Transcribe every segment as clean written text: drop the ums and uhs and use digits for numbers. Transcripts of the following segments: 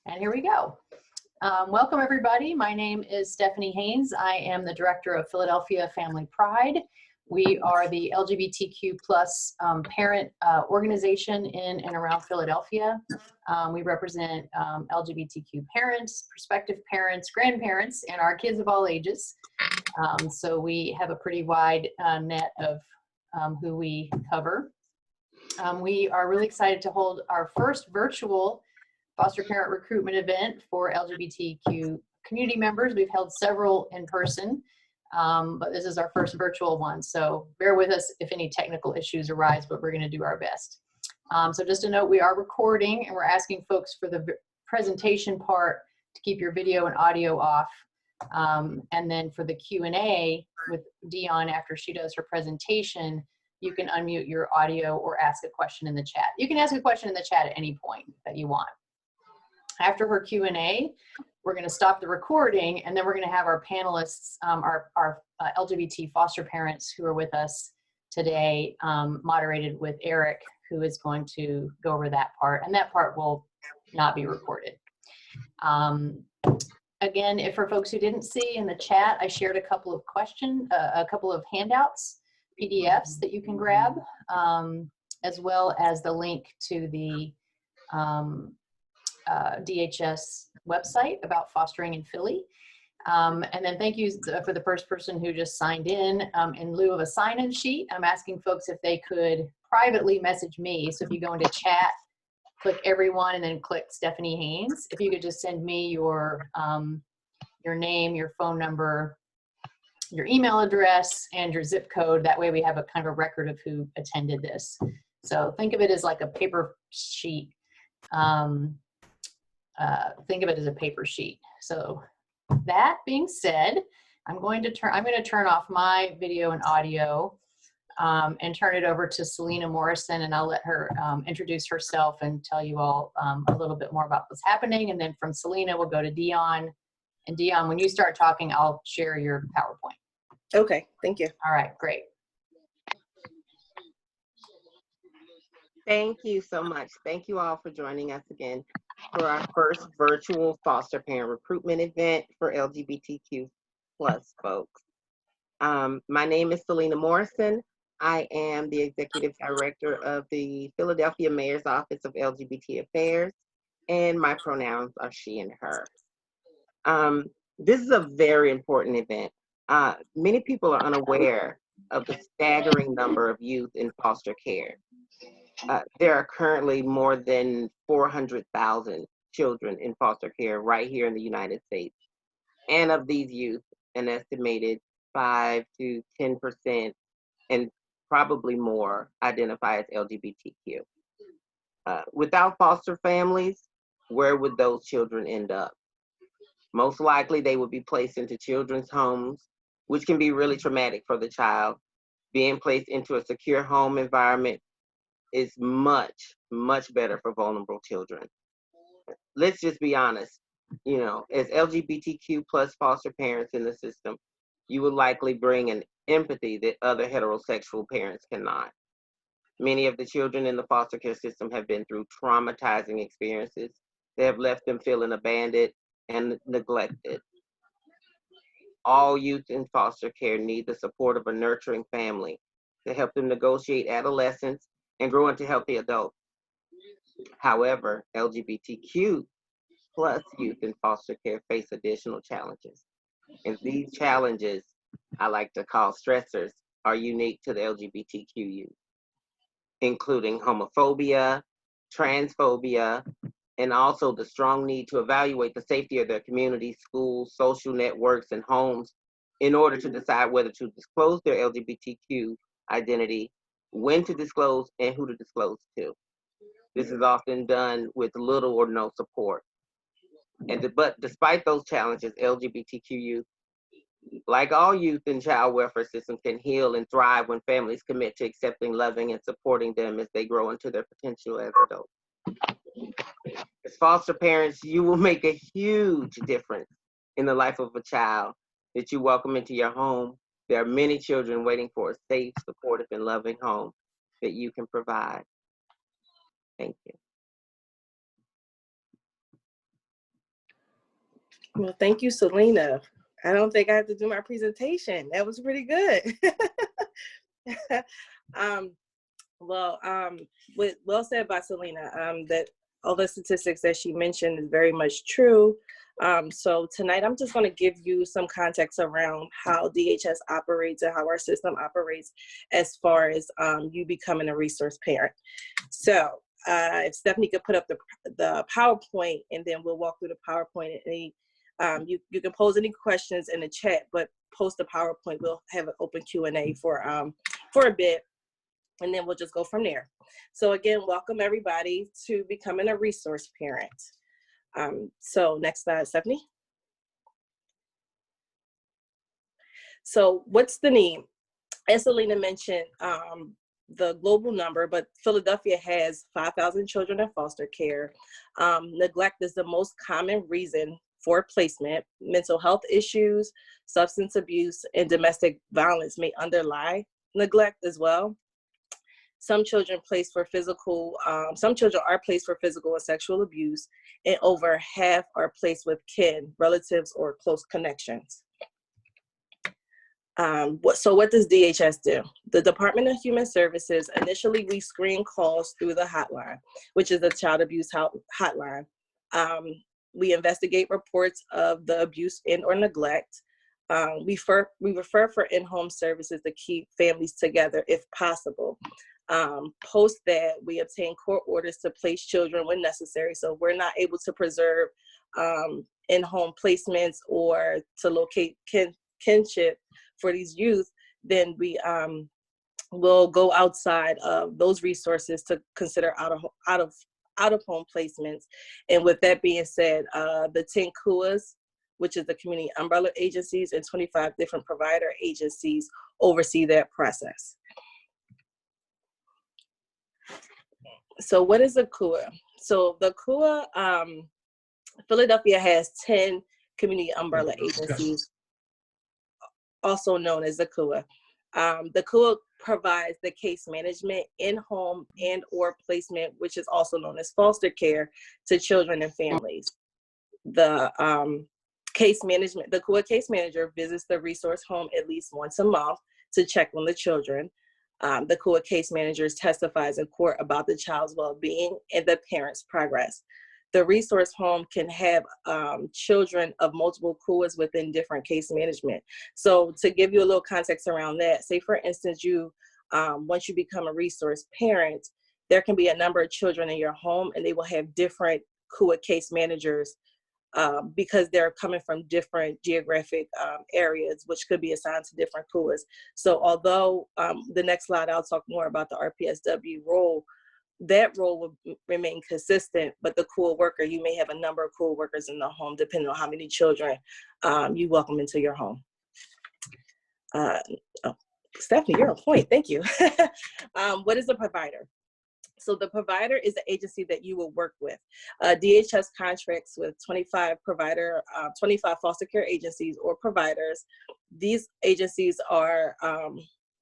And here we go. Welcome everybody. My name is Stephanie Haynes. I am the Director of Philadelphia Family Pride. We are the LGBTQ plus parent organization in and around Philadelphia. We represent LGBTQ parents, prospective parents, grandparents, and our kids of all ages. So we have a pretty wide net of who we cover. We are really excited to hold our first virtual foster parent recruitment event for LGBTQ community members. We've held several in person, but this is our first virtual one. So bear with us if any technical issues arise, but we're going to do our best. So just a note, we are recording and we're asking folks for the presentation part to keep your video and audio off. And then for the Q&A with Dion after she does her presentation, you can unmute your audio or ask a question in the chat. You can ask a question in the chat at any point that you want. After her Q&A, we're going to stop the recording, and then we're going to have our panelists, our LGBT foster parents who are with us today, moderated with Eric, who is going to go over that part, and that part will not be recorded. Again, if for folks who didn't see in the chat, I shared a couple of handouts, PDFs that you can grab, as well as the link to the DHS website about fostering in Philly. And then thank you for the first person who just signed in lieu of a sign-in sheet. I'm asking folks if they could privately message me. So if you go into chat, click everyone and then click Stephanie Haynes. If you could just send me your name, your phone number, your email address, and your zip code. That way we have a kind of a record of who attended this. So think of it as like a paper sheet. Think of it as a paper sheet. So that being said, I'm going to turn off my video and audio and turn it over to Selena Morrison, and I'll let her introduce herself and tell you all a little bit more about what's happening. And then from Selena, we'll go to Dion. And Dion, when you start talking, I'll share your PowerPoint. Okay, thank you. All right, great. Thank you so much. Thank you all for joining us again for our first virtual foster parent recruitment event for LGBTQ plus folks. My name is Selena Morrison. I am the Executive Director of the Philadelphia Mayor's Office of LGBT Affairs, and my pronouns are she and her. This is a very important event. Many people are unaware of the staggering number of youth in foster care. There are currently more than 400,000 children in foster care right here in the United States. And of these youth, an estimated 5 to 10% and probably more identify as LGBTQ. Without foster families, where would those children end up? Most likely they would be placed into children's homes, which can be really traumatic for the child. Being placed into a secure home environment is much, much better for vulnerable children. Let's just be honest, as LGBTQ plus foster parents in the system, you will likely bring an empathy that other heterosexual parents cannot. Many of the children in the foster care system have been through traumatizing experiences that have left them feeling abandoned and neglected. All youth in foster care need the support of a nurturing family to help them negotiate adolescence and grow into healthy adults. However, LGBTQ plus youth in foster care face additional challenges. And these challenges, I like to call stressors, are unique to the LGBTQ youth, including homophobia, transphobia, and also the strong need to evaluate the safety of their community, schools, social networks, and homes in order to decide whether to disclose their LGBTQ identity, when to disclose, and who to disclose to. This is often done with little or no support. But despite those challenges, LGBTQ youth, like all youth in child welfare systems, can heal and thrive when families commit to accepting, loving, and supporting them as they grow into their potential as adults. As foster parents, you will make a huge difference in the life of a child that you welcome into your home. There are many children waiting for a safe, supportive, and loving home that you can provide. Thank you. Well, thank you, Selena. I don't think I have to do my presentation. That was pretty good. um, well said by Selena, that all the statistics that she mentioned is very much true. So tonight I'm just going to give you some context around how DHS operates and how our system operates as far as you becoming a resource parent. So if Stephanie could put up the PowerPoint, and then we'll walk through the PowerPoint. And you can pose any questions in the chat, but post the PowerPoint. We'll have an open Q&A for a bit, and then we'll just go from there. So again, welcome everybody to becoming a resource parent. So next slide, Stephanie. So what's the need? As Selena mentioned, the global number, but Philadelphia has 5,000 children in foster care. Neglect is the most common reason for placement. Mental health issues, substance abuse, and domestic violence may underlie neglect as well. Some children are placed for physical and sexual abuse, and over half are placed with kin, relatives, or close connections. So what does DHS do? The Department of Human Services, initially we screen calls through the hotline, which is the child abuse hotline. We investigate reports of the abuse and or neglect. We refer for in-home services to keep families together if possible. Post that, we obtain court orders to place children when necessary. So we're not able to preserve in-home placements or to locate kinship for these youth, then we will go outside of those resources to consider out of home placements. And with that being said, the 10 CUAs, which is the community umbrella agencies, and 25 different provider agencies oversee that process. So what is a CUA? So the CUA, Philadelphia has 10 community umbrella agencies, also known as the CUA. The CUA provides the case management, in-home and or placement, which is also known as foster care, to children and families. The CUA case manager visits the resource home at least once a month to check on the children. The CUA case manager testifies in court about the child's well-being and the parent's progress. The resource home can have children of multiple CUAs within different case management. So to give you a little context around that, say for instance, once you become a resource parent, there can be a number of children in your home and they will have different CUA case managers because they're coming from different geographic areas, which could be assigned to different CUAs. So although the next slide, I'll talk more about the RPSW role, that role will remain consistent, but the CUA worker, you may have a number of CUA workers in the home, depending on how many children you welcome into your home. Stephanie, you're on point, thank you. What is a provider? So the provider is the agency that you will work with. DHS contracts with 25 foster care agencies or providers. These agencies are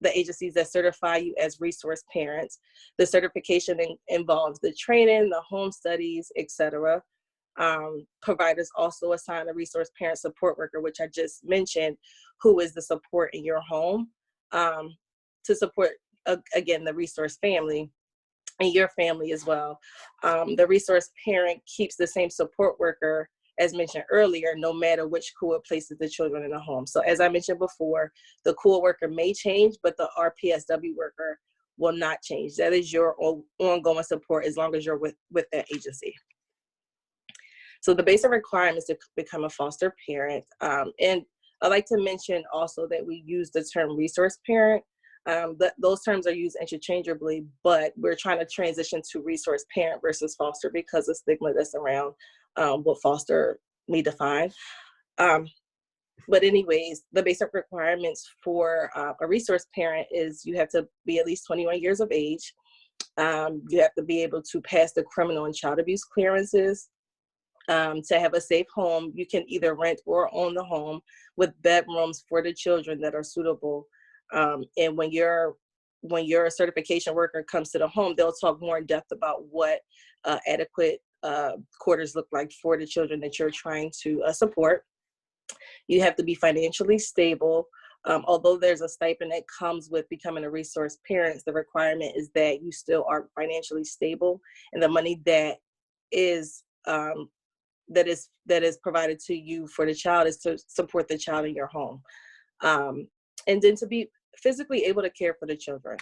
the agencies that certify you as resource parents. The certification involves the training, the home studies, etc. Providers also assign a resource parent support worker, which I just mentioned, who is the support in your home to support, again, the resource family and your family as well. The resource parent keeps the same support worker as mentioned earlier, no matter which CUA places the children in the home. So as I mentioned before, the CUA worker may change, but the RPSW worker will not change. That is your ongoing support as long as you're with that agency. So the basic requirements to become a foster parent. And I'd like to mention also that we use the term resource parent. Those terms are used interchangeably, but we're trying to transition to resource parent versus foster because of stigma that's around what foster may define. But anyways, the basic requirements for a resource parent is you have to be at least 21 years of age. You have to be able to pass the criminal and child abuse clearances. To have a safe home, you can either rent or own the home with bedrooms for the children that are suitable. And when your certification worker comes to the home, they'll talk more in depth about what adequate quarters look like for the children that you're trying to support. You have to be financially stable. Although there's a stipend that comes with becoming a resource parent, the requirement is that you still are financially stable, and the money that is provided to you for the child is to support the child in your home, and then to be physically able to care for the children.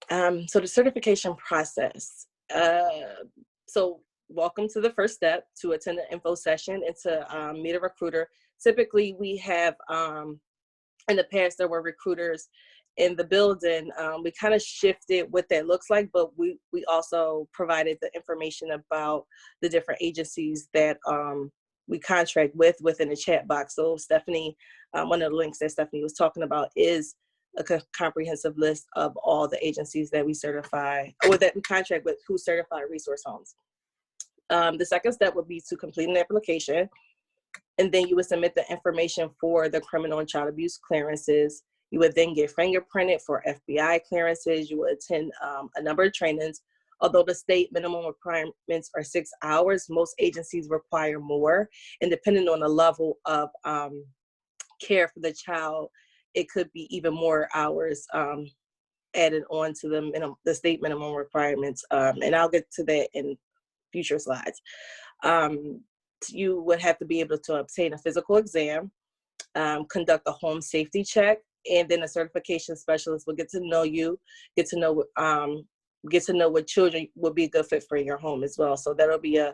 So the certification process. So welcome to the first step, to attend the info session and to meet a recruiter. Typically we have, in the past there were recruiters in the building. We kind of shifted what that looks like, but we also provided the information about the different agencies that we contract with within the chat box. So Stephanie, one of the links that Stephanie was talking about is a comprehensive list of all the agencies that we certify or that we contract with who certify resource homes. The second step would be to complete an application, and then you would submit the information for the criminal and child abuse clearances. You would then get fingerprinted for FBI clearances. You would attend a number of trainings. Although the state minimum requirements are 6 hours, most agencies require more. And depending on the level of care for the child, it could be even more hours added on to the state minimum requirements. And I'll get to that in future slides. You would have to be able to obtain a physical exam, conduct a home safety check, and then a certification specialist will get to know you, get to know what children would be a good fit for your home as well. So that'll be an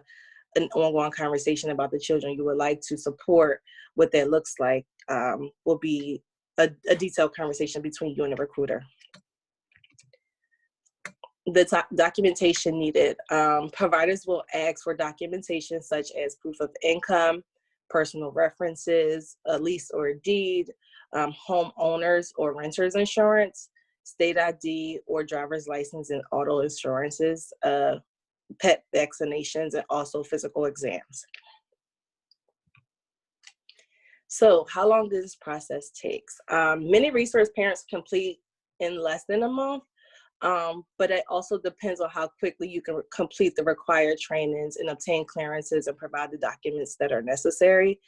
ongoing conversation about the children you would like to support. What that looks like will be a detailed conversation between you and the recruiter. The documentation needed. Providers will ask for documentation such as proof of income, personal references, a lease or a deed, homeowners or renters insurance, state ID or driver's license and auto insurances, pet vaccinations, and also physical exams. So how long does this process take? Many resource parents complete in less than a month, but it also depends on how quickly you can complete the required trainings and obtain clearances and provide the documents that are necessary.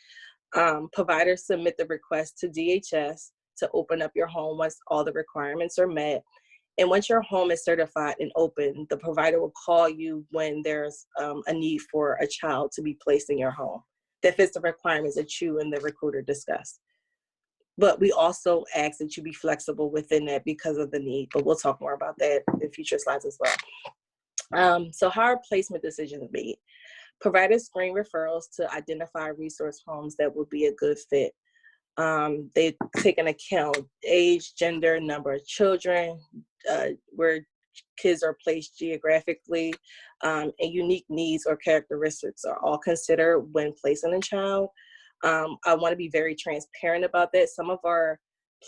Providers submit the request to DHS to open up your home once all the requirements are met. And once your home is certified and open, the provider will call you when there's a need for a child to be placed in your home that fits the requirements that you and the recruiter discussed. But we also ask that you be flexible within that because of the need, but we'll talk more about that in future slides as well. So how are placement decisions made? Providers screen referrals to identify resource homes that would be a good fit. They take into account age, gender, number of children, where kids are placed geographically, and unique needs or characteristics are all considered when placing a child. I want to be very transparent about that. Some of our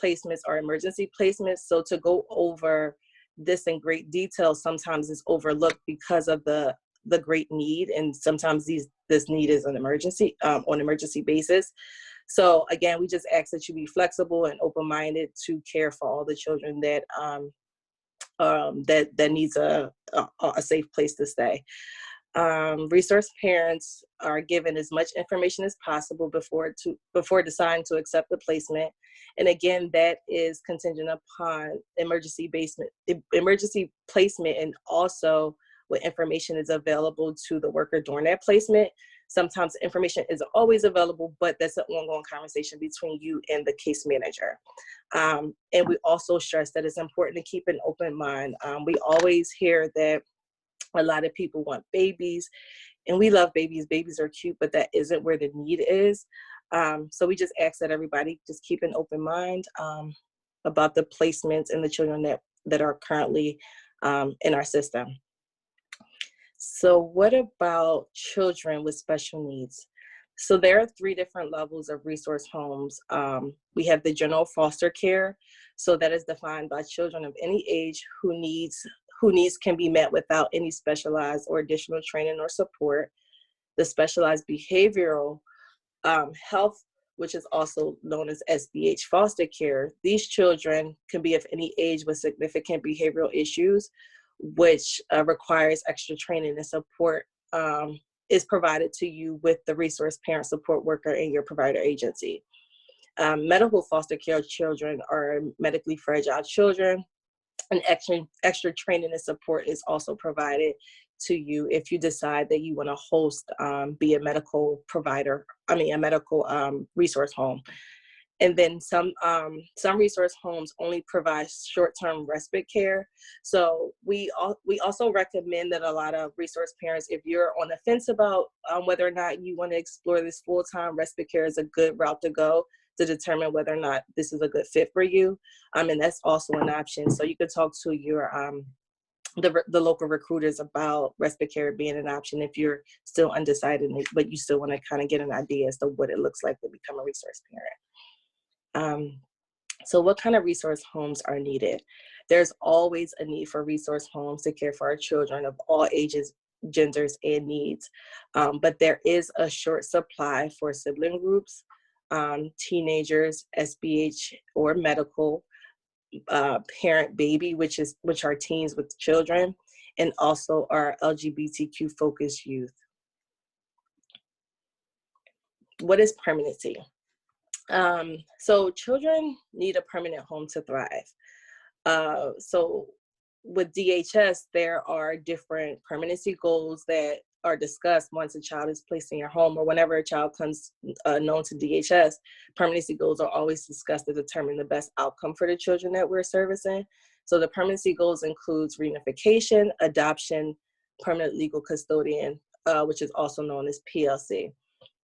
placements are emergency placements, so to go over this in great detail sometimes is overlooked because of the great need, and sometimes this need is an emergency on emergency basis. So again, we just ask that you be flexible and open-minded to care for all the children that that needs a safe place to stay. Resource parents are given as much information as possible before deciding to accept the placement. And again, that is contingent upon emergency placement, and also what information is available to the worker during that placement. Sometimes information isn't always available, but that's an ongoing conversation between you and the case manager. And we also stress that it's important to keep an open mind. We always hear that a lot of people want babies, and we love babies. Babies are cute, but that isn't where the need is. So we just ask that everybody just keep an open mind about the placements and the children that are currently in our system. So what about children with special needs? So there are 3 different levels of resource homes. We have the general foster care. So that is defined by children of any age who needs can be met without any specialized or additional training or support. The specialized behavioral health, which is also known as SBH foster care. These children can be of any age with significant behavioral issues, which requires extra training and support, is provided to you with the resource parent support worker in your provider agency. Medical foster care children are medically fragile children, and extra training and support is also provided to you if you decide that you want to host, be a medical provider, a medical resource home. And then some resource homes only provide short-term respite care. So we also recommend that a lot of resource parents, if you're on the fence about whether or not you want to explore this full-time, respite care is a good route to go to determine whether or not this is a good fit for you. And that's also an option. So you could talk to your the local recruiters about respite care being an option if you're still undecided, but you still want to kind of get an idea as to what it looks like to become a resource parent. So what kind of resource homes are needed? There's always a need for resource homes to care for our children of all ages, genders, and needs. But there is a short supply for sibling groups, teenagers, SBH or medical, parent baby, which are teens with children, and also our LGBTQ focused youth. What is permanency? So children need a permanent home to thrive. So with DHS, there are different permanency goals that are discussed once a child is placed in your home, or whenever a child comes known to DHS. Permanency goals are always discussed to determine the best outcome for the children that we're servicing. So the permanency goals includes reunification, adoption, permanent legal custodian, which is also known as PLC.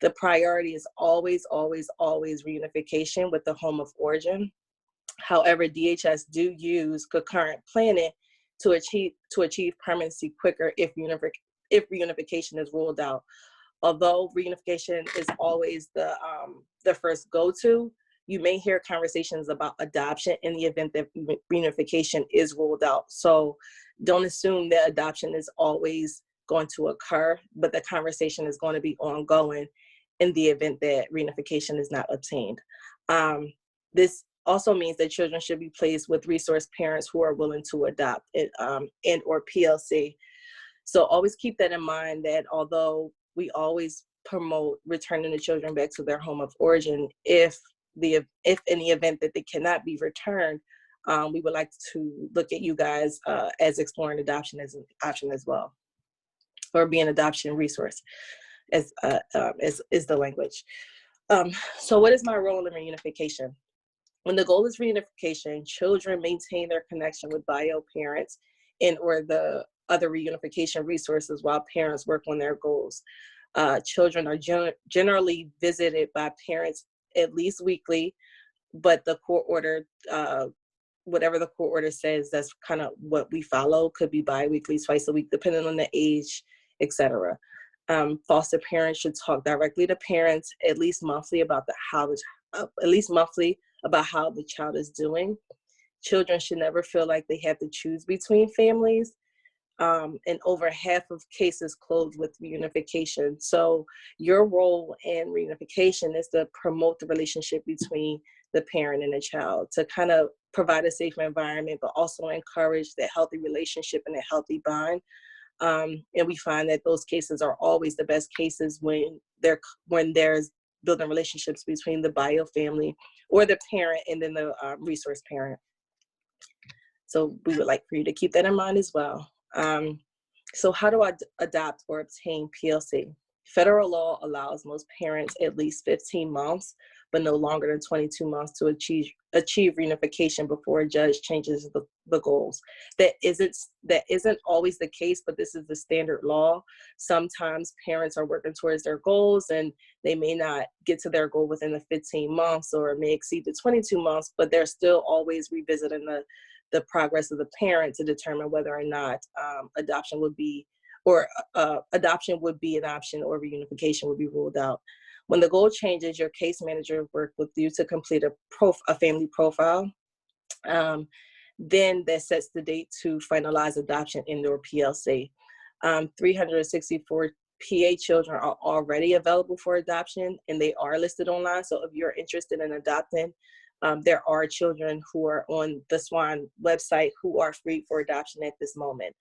The priority is always, always, always reunification with the home of origin. However, DHS do use concurrent planning to achieve permanency quicker if reunification is ruled out. Although reunification is always the first go-to, you may hear conversations about adoption in the event that reunification is ruled out. So don't assume that adoption is always going to occur, but the conversation is going to be ongoing in the event that reunification is not obtained. This also means that children should be placed with resource parents who are willing to adopt it, and or PLC. So always keep that in mind, that although we always promote returning the children back to their home of origin, if in the event that they cannot be returned, we would like to look at you guys as exploring adoption as an option as well, or be an adoption resource, as is the language. So what is my role in reunification? When the goal is reunification, children maintain their connection with bio parents and or the other reunification resources while parents work on their goals. Children are generally visited by parents at least weekly, but the court order, whatever the court order says, that's kind of what we follow. Could be bi-weekly, twice a week, depending on the age, etc. Foster parents should talk directly to parents at least monthly about how the child is doing. Children should never feel like they have to choose between families. And over half of cases close with reunification. So your role in reunification is to promote the relationship between the parent and the child, to kind of provide a safe environment, but also encourage that healthy relationship and a healthy bond. And we find that those cases are always the best cases when there's building relationships between the bio family or the parent and then the resource parent. So we would like for you to keep that in mind as well. So how do I adopt or obtain PLC? Federal law allows most parents at least 15 months, but no longer than 22 months to achieve reunification before a judge changes the goals. That isn't always the case, but this is the standard law. Sometimes parents are working towards their goals and they may not get to their goal within the 15 months or may exceed the 22 months, but they're still always revisiting the progress of the parent to determine whether or not adoption would be an option or reunification would be ruled out. When the goal changes, your case manager works with you to complete a family profile. Then that sets the date to finalize adoption in your PLC. 364 PA children are already available for adoption and they are listed online. So if you're interested in adopting, there are children who are on the SWAN website who are free for adoption at this moment.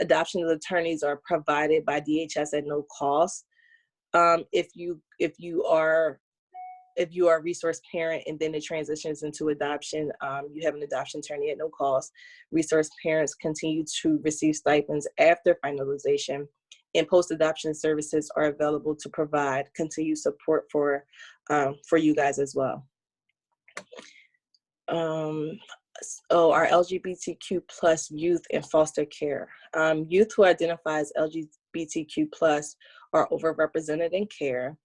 Adoption attorneys are provided by DHS at no cost. If you are a resource parent and then it transitions into adoption, you have an adoption attorney at no cost. Resource parents continue to receive stipends after finalization, and post-adoption services are available to provide continued support for you guys as well. Our LGBTQ plus youth in foster care. Youth who identify as LGBTQ plus are overrepresented in care.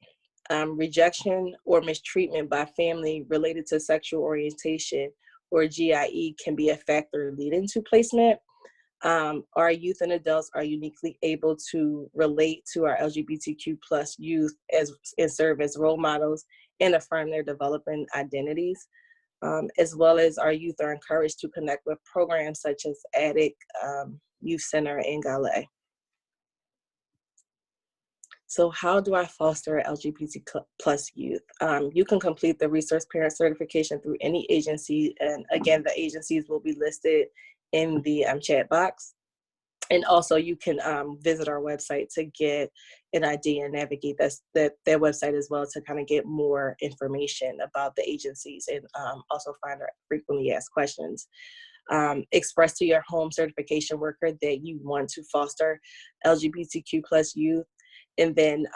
Rejection or mistreatment by family related to sexual orientation or GIE can be a factor leading to placement. Our youth and adults are uniquely able to relate to our LGBTQ plus youth and serve as role models and affirm their developing identities. As well as our youth are encouraged to connect with programs such as ADDIC, Youth Center, and Gale. So how do I foster LGBT plus youth? You can complete the resource parent certification through any agency. And again, the agencies will be listed in the chat box. And also you can visit our website to get an idea and navigate their website as well to kind of get more information about the agencies and also find our frequently asked questions. Express to your home certification worker that you want to foster LGBTQ plus youth. And then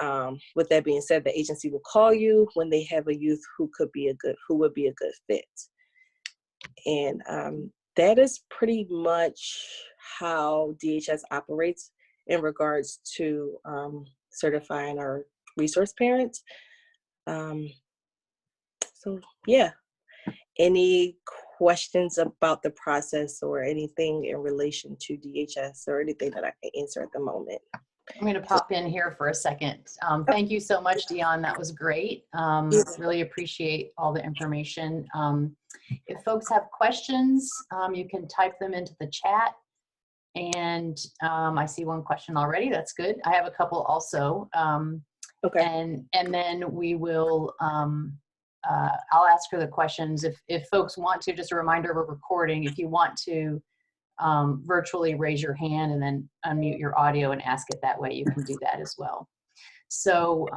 with that being said, the agency will call you when they have a youth who would be a good fit. And that is pretty much how DHS operates in regards to certifying our resource parents. So yeah, any questions about the process or anything in relation to DHS or anything that I can answer at the moment? I'm going to pop in here for a second. Thank you so much, Dion. That was great. Really appreciate all the information. If folks have questions, you can type them into the chat. And I see one question already. That's good. I have a couple also. Okay. And then we will, I'll ask her the questions. If folks want to, just a reminder, we're recording. If you want to virtually raise your hand and then unmute your audio and ask it that way, you can do that as well. So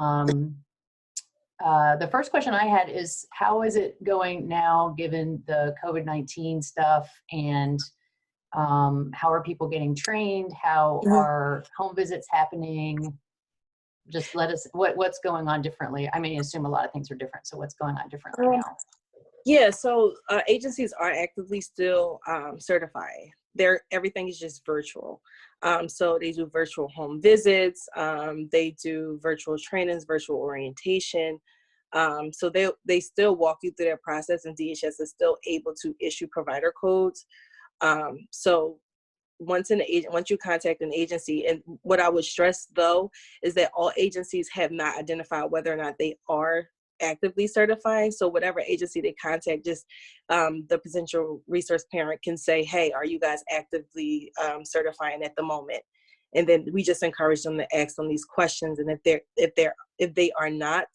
the first question I had is, how is it going now given the COVID-19 stuff, and how are people getting trained? How are home visits happening? Just let us, what's going on differently? I mean, I assume a lot of things are different. So what's going on differently now? Yeah, so agencies are actively still certifying. Everything is just virtual. So they do virtual home visits, they do virtual trainings, virtual orientation. So they still walk you through their process, and DHS is still able to issue provider codes. So once you contact an agency, and what I would stress though is that all agencies have not identified whether or not they are actively certifying. So whatever agency they contact, just the potential resource parent can say, hey, are you guys actively certifying at the moment? And then we just encourage them to ask them these questions. And if they are not,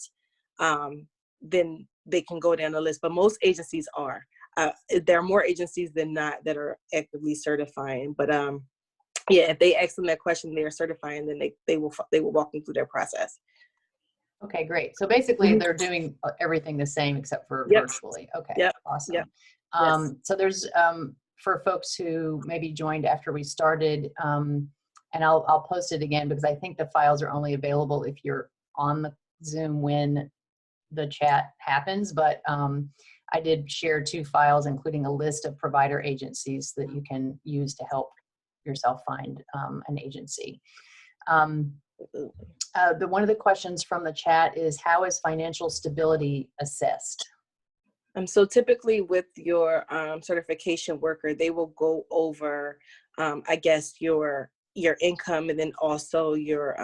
then they can go down the list. But most agencies are. There are more agencies than not that are actively certifying. But yeah, if they ask them that question, they are certifying, then they will walk them through their process. Okay, great. So basically they're doing everything the same except for virtually. Okay, awesome. Yes. So there's, for folks who maybe joined after we started, and I'll post it again because I think the files are only available if you're on the Zoom when the chat happens, but I did share 2 files, including a list of provider agencies that you can use to help yourself find an agency. One of the questions from the chat is, how is financial stability assessed? So typically with your certification worker, they will go over, I guess, your income, and then also your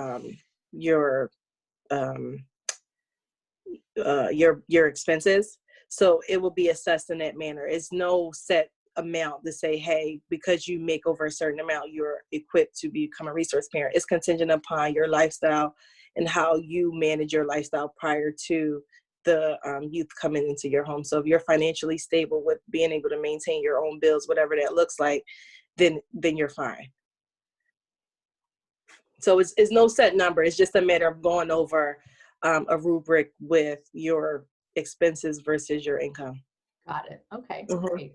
expenses. So it will be assessed in that manner. It's no set amount to say, hey, because you make over a certain amount, you're equipped to become a resource parent. It's contingent upon your lifestyle and how you manage your lifestyle prior to the youth coming into your home. So if you're financially stable with being able to maintain your own bills, whatever that looks like, then you're fine. So it's no set number. It's just a matter of going over a rubric with your expenses versus your income. Got it. Okay, Mhm. great.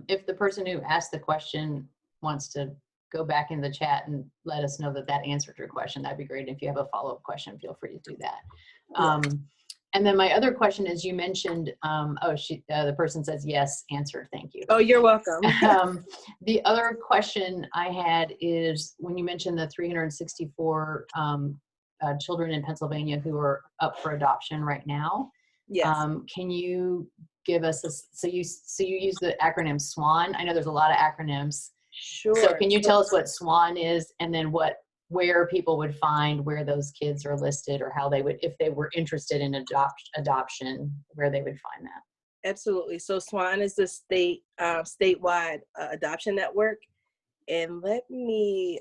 If the person who asked the question wants to go back in the chat and let us know that that answered your question, that'd be great. If you have a follow-up question, feel free to do that. And then my other question is, you mentioned, the person says yes, answered, thank you. Oh, you're welcome. The other question I had is, when you mentioned the 364 children in Pennsylvania who are up for adoption right now, Yes. can you give us so you use the acronym SWAN? I know there's a lot of acronyms. Sure. So can you tell us what SWAN is, and then where people would find where those kids are listed, or how they would, if they were interested in adoption, where they would find that? Absolutely. So SWAN is the statewide adoption network. And let me,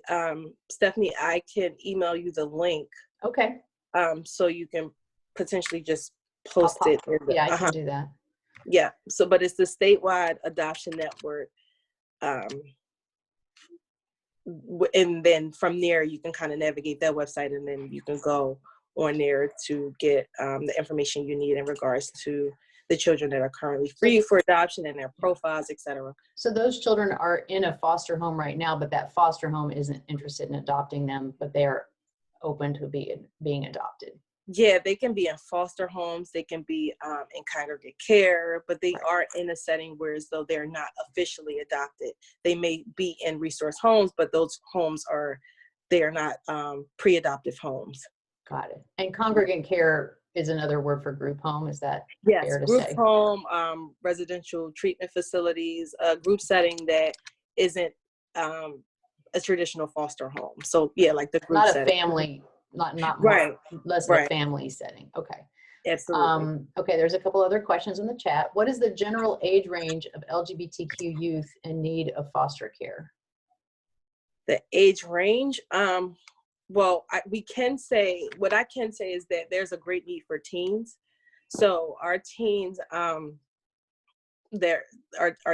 Stephanie, I can email you the link. Okay. So you can potentially just post it. Yeah, I can do that. Yeah. So, but it's the statewide adoption network. And then from there, you can kind of navigate that website, and then you can go on there to get the information you need in regards to the children that are currently free for adoption and their profiles, etc. So those children are in a foster home right now, but that foster home isn't interested in adopting them, but they are open to being adopted. Yeah, they can be in foster homes, they can be in congregate care, but they are in a setting where, as though they're not officially adopted. They may be in resource homes, but those homes they are not pre-adoptive homes. Got it. And congregate care is another word for group home. Is that fair to group say? home, residential treatment facilities, a group setting that isn't a traditional foster home. So yeah, like the group Not setting. A family. Not Right. Less of a family setting. Okay. Absolutely. Okay, there's a couple other questions in the chat. What is the general age range of LGBTQ youth in need of foster care? The age range, well, what I can say is that there's a great need for teens. So our teens, our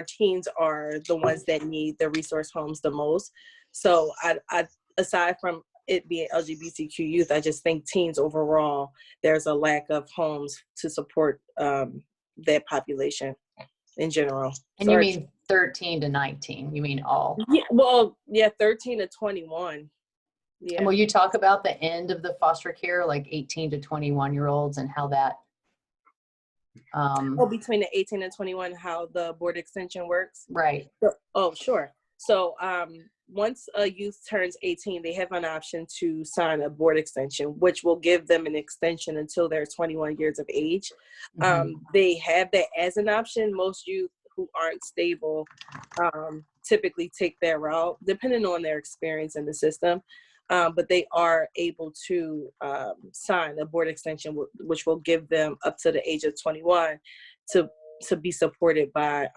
teens are the ones that need the resource homes the most. So I aside from it being LGBTQ youth, I just think teens overall, there's a lack of homes to support that population in general. And so you mean 13 to 19? You mean all? Yeah, well, yeah, 13 to 21. Yeah. And will you talk about the end of the foster care, like 18 to 21-year-olds, and how that? Between the 18 and 21, how the board extension works? Right. Oh, sure. So once a youth turns 18, they have an option to sign a board extension, which will give them an extension until they're 21 years of age. Mm-hmm. They have that as an option. Most youth who aren't stable typically take that route, depending on their experience in the system. But they are able to sign a board extension, which will give them up to the age of 21 to be supported by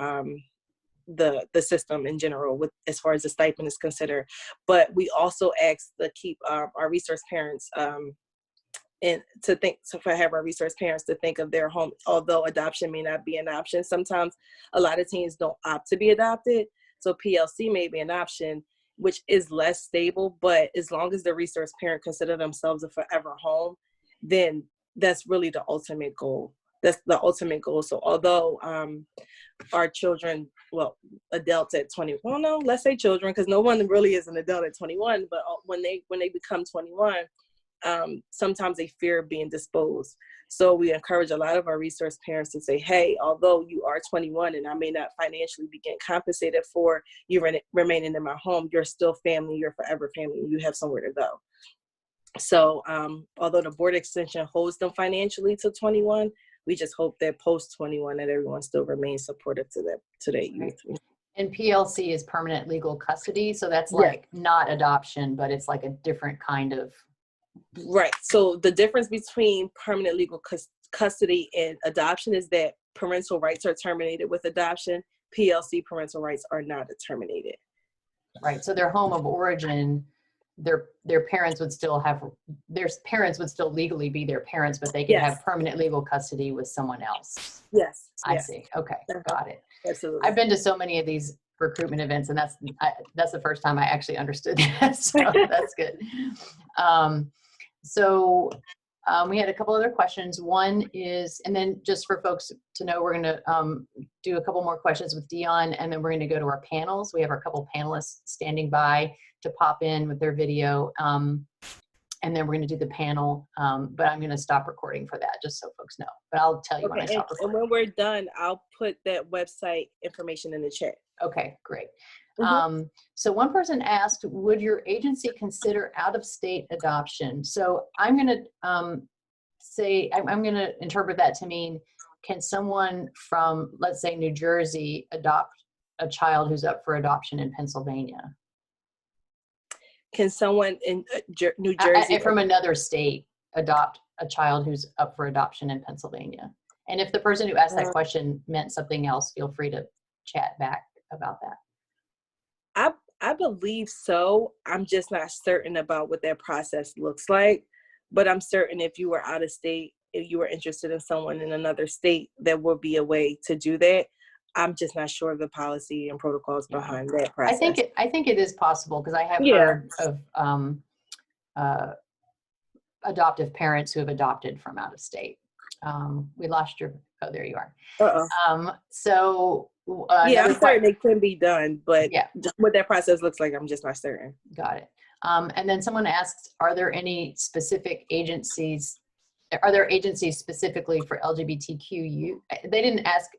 the system in general, with as far as the stipend is considered. But we also ask to keep our resource parents and have our resource parents to think of their home, although adoption may not be an option. Sometimes a lot of teens don't opt to be adopted, so PLC may be an option, which is less stable. But as long as the resource parent consider themselves a forever home, then that's really the ultimate goal. That's the ultimate goal. So although our children, well, adults at 20, well, no, let's say children, because no one really is an adult at 21, but when they become 21, sometimes they fear being disposed. So we encourage a lot of our resource parents to say, hey, although you are 21 and I may not financially be getting compensated for you remaining in my home, you're still family, you're forever family, you have somewhere to go. So although the board extension holds them financially to 21, we just hope that post 21 that everyone still remains supportive to that youth. And PLC is permanent legal custody, so that's like not adoption, but it's like a different kind of. Right. So the difference between permanent legal custody and adoption is that parental rights are terminated with adoption. PLC parental rights are not terminated. Right. So their home of origin their parents would still have, their parents would still legally be their parents, but they could Yes. have permanent legal custody with someone else. Yes. I yes. see. Okay, got it. Absolutely. I've been to so many of these recruitment events, and that's the first time I actually understood that. So that's good. We had a couple other questions. One is, and then just for folks to know, we're going to do a couple more questions with Dion, and then we're going to go to our panels. We have our couple panelists standing by to pop in with their video, and then we're going to do the panel. But I'm going to stop recording for that, just so folks know. But I'll tell you when I stop recording. And when we're done, I'll put that website information in the chat. Okay, great. Mm-hmm. So one person asked, would your agency consider out-of-state adoption? So I'm going to say, I'm going to interpret that to mean, can someone from, let's say, New Jersey adopt a child who's up for adoption in Pennsylvania? Can someone in New Jersey from another state adopt a child who's up for adoption in Pennsylvania? And if the person who asked that question meant something else, feel free to chat back about that. I believe so. I'm just not certain about what that process looks like, but I'm certain if you were out of state, if you were interested in someone in another state, there would be a way to do that. I'm just not sure of the policy and protocols behind that process. I think it is possible, because I have heard of adoptive parents who have adopted from out of state. We lost your, oh, there you are. Uh-oh. I'm certain it can be done, but what that process looks like, I'm just not certain. Got it. And then someone asked, are there any specific agencies, are there agencies specifically for LGBTQ youth? They didn't ask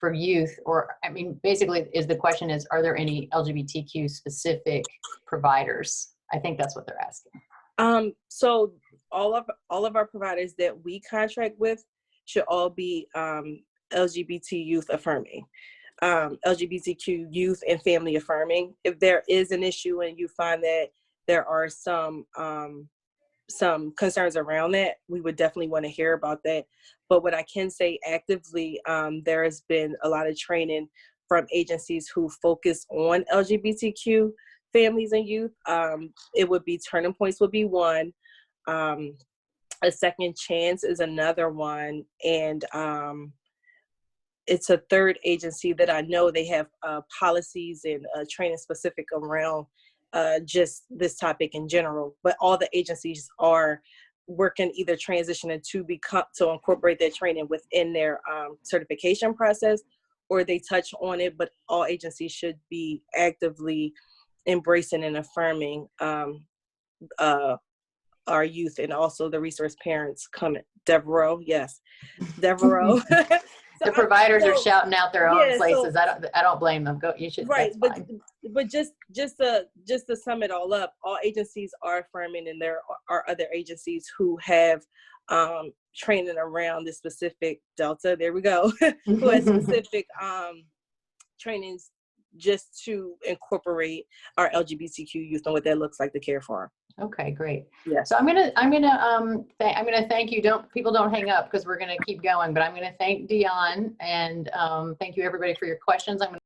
for youth, or, I mean, basically the question is, are there any LGBTQ specific providers? I think that's what they're asking. So all of our providers that we contract with should all be LGBT youth affirming, LGBTQ youth and family affirming. If there is an issue and you find that there are some concerns around that, we would definitely want to hear about that. But what I can say actively, there has been a lot of training from agencies who focus on LGBTQ families and youth. It would be Turning Points would be one. A Second Chance is another one. And it's a third agency that I know they have policies and training specific around just this topic in general. But all the agencies are working either transitioning to incorporate their training within their certification process, or they touch on it. But all agencies should be actively embracing and affirming our youth, and also the resource parents coming. Devereaux, yes, Devereaux. The providers are shouting out their own places. I don't blame them. Go, you should. Right, but just to sum it all up, all agencies are affirming, and there are other agencies who have training around the specific Delta. There we go. Who has specific trainings just to incorporate our LGBTQ youth and what that looks like to care for them. Okay, great. Yeah. So I'm gonna thank you. People don't hang up, because we're gonna keep going. But I'm gonna thank Dion, and thank you everybody for your questions. I'm gonna